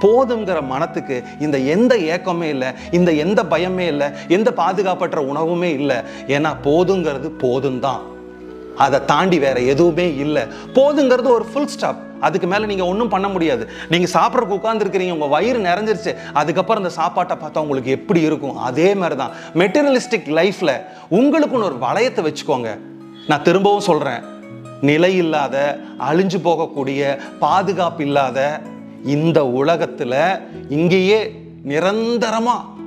போதுங்கிற மனத்துக்கு இந்த எந்த ஏக்கமே இல்லை, இந்த எந்த பயமே இல்லை, எந்த பாதுகாப்பற்ற உணவுமே இல்லை. ஏன்னா போதுங்கிறது போதும் தான், அதை தாண்டி வேற எதுவுமே இல்லை. போதுங்கிறது ஒரு ஃபுல் ஸ்டாப். அதுக்கு மேலே நீங்கள் ஒன்றும் பண்ண முடியாது. நீங்கள் சாப்பிட்றக்கு உட்காந்துருக்கிறீங்க, உங்கள் வயிறு நிறைஞ்சிருச்சு, அதுக்கப்புறம் இந்த சாப்பாட்டை பார்த்தா உங்களுக்கு எப்படி இருக்கும்? அதே மாதிரி தான் மெட்டீரியலிஸ்டிக் லைஃப்பில் உங்களுக்குன்னு ஒரு வளையத்தை வச்சுக்கோங்க. நான் திரும்பவும் சொல்கிறேன், நிலை இல்லாத, அழிஞ்சு போகக்கூடிய, பாதுகாப்பு இல்லாத இந்த உலகத்தில் இங்கேயே நிரந்தரமாக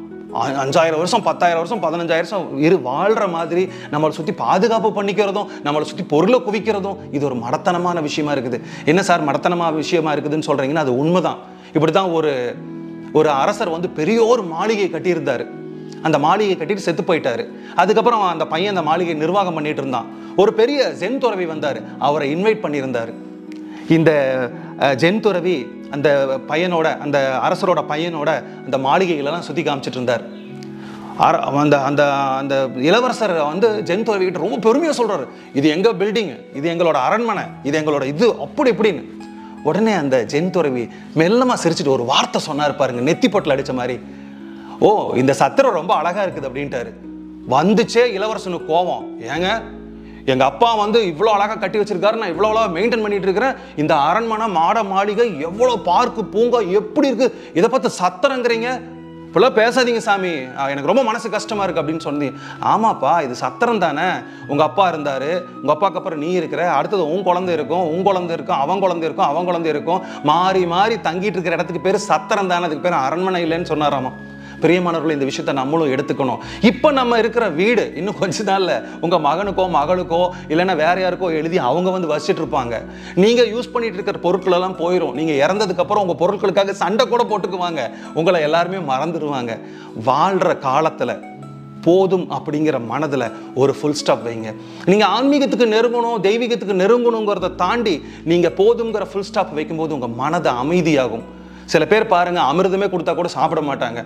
5000 வருஷம், 10,000 வருஷம், 15,000 வாழ்கிற மாதிரி நம்மளை சுற்றி பாதுகாப்பு பண்ணிக்கிறதும், நம்மளை சுற்றி பொருளை குவிக்கிறதும் இது ஒரு மடத்தனமான விஷயமா இருக்குது. என்ன சார் மடத்தனமான விஷயமா இருக்குதுன்னு சொல்கிறீங்கன்னா, அது உண்மைதான். இப்படி தான் ஒரு அரசர் வந்து பெரிய ஒரு மாளிகை கட்டியிருந்தார். அந்த மாளிகை கட்டிட்டு செத்து போயிட்டாரு. அதுக்கப்புறம் அந்த பையன் அந்த மாளிகை நிர்வாகம் பண்ணிட்டு இருந்தான். ஒரு பெரிய ஜென் துறவி வந்தார், அவரை இன்வைட் பண்ணியிருந்தார். இந்த ஜென் துறவி அந்த பையனோட, அந்த அரசரோட பையனோட அந்த மாளிகைகளெல்லாம் சுற்றி காமிச்சிட்டு இருந்தார். அந்த அந்த அந்த இளவரசர் வந்து ஜென் துறவிகிட்ட ரொம்ப பெருமையாக சொல்கிறாரு, இது எங்கள் பில்டிங், இது எங்களோட அரண்மனை, இது எங்களோட இது, அப்படி இப்படின்னு. உடனே அந்த ஜென் துறவி மெல்லமாக சிரிச்சுட்டு ஒரு வார்த்தை சொன்னார் பாருங்க, நெத்தி பொட்டில் அடித்த மாதிரி. ஓ, இந்த சத்திரம் ரொம்ப அழகாக இருக்குது அப்படின்ட்டாரு. வந்துச்சே இளவரசனுக்கு கோபம். ஏங்க, எங்கள் அப்பா வந்து இவ்வளோ அழகாக கட்டி வச்சிருக்காரு, நான் இவ்வளோ அழகாக மெயின்டைன் பண்ணிட்டு இருக்கிறேன், இந்த அரண்மனை, மாட மாளிகை, எவ்வளோ பார்க்கு, பூங்கா எப்படி இருக்கு, இதை பார்த்து சத்திரங்கிறீங்க, இப்பெல்லாம் பேசாதீங்க சாமி, எனக்கு ரொம்ப மனசு கஷ்டமா இருக்கு அப்படின்னு சொன்னீங்க. ஆமாப்பா, இது சத்திரம் தானே, உங்கள் அப்பா இருந்தார், உங்கள் அப்பாவுக்கு அப்புறம் நீ இருக்கிற, அடுத்தது உன் குழந்தை இருக்கும், உன் குழந்தை இருக்கும், அவன் குழந்தை இருக்கும், அவன் குழந்தை இருக்கும், மாறி மாறி தங்கிட்டு இருக்கிற இடத்துக்கு பேர் சத்திரம் தானே, அதுக்கு பேர் அரண்மனை இல்லைன்னு சொன்னாராமா. பிரியமானவர்கள், இந்த விஷயத்தை நம்மளும் எடுத்துக்கணும். இப்போ நம்ம இருக்கிற வீடு இன்னும் கொஞ்ச நாள்ல உங்க மகனுக்கோ மகளுக்கோ இல்லைன்னா வேற யாருக்கோ எழுதி அவங்க வந்து வசிச்சுட்டு இருப்பாங்க. நீங்க யூஸ் பண்ணிட்டு இருக்கிற பொருட்கள் எல்லாம் போயிடும். நீங்க இறந்ததுக்கு அப்புறம் உங்க பொருட்களுக்காக சண்டை கூட போட்டுக்குவாங்க, உங்களை எல்லாருமே மறந்துடுவாங்க. வாழ்ற காலத்துல போதும் அப்படிங்கிற மனதில் ஒரு ஃபுல் ஸ்டாப் வைங்க. நீங்கள் ஆன்மீகத்துக்கு நெருங்கணும், தெய்வீகத்துக்கு நெருங்கணுங்கிறத தாண்டி நீங்கள் போதுங்கிற ஃபுல் ஸ்டாப் வைக்கும்போது உங்கள் மனது அமைதியாகும். சில பேர் பாருங்க, அமிர்தமே கொடுத்தா கூட சாப்பிட மாட்டாங்க.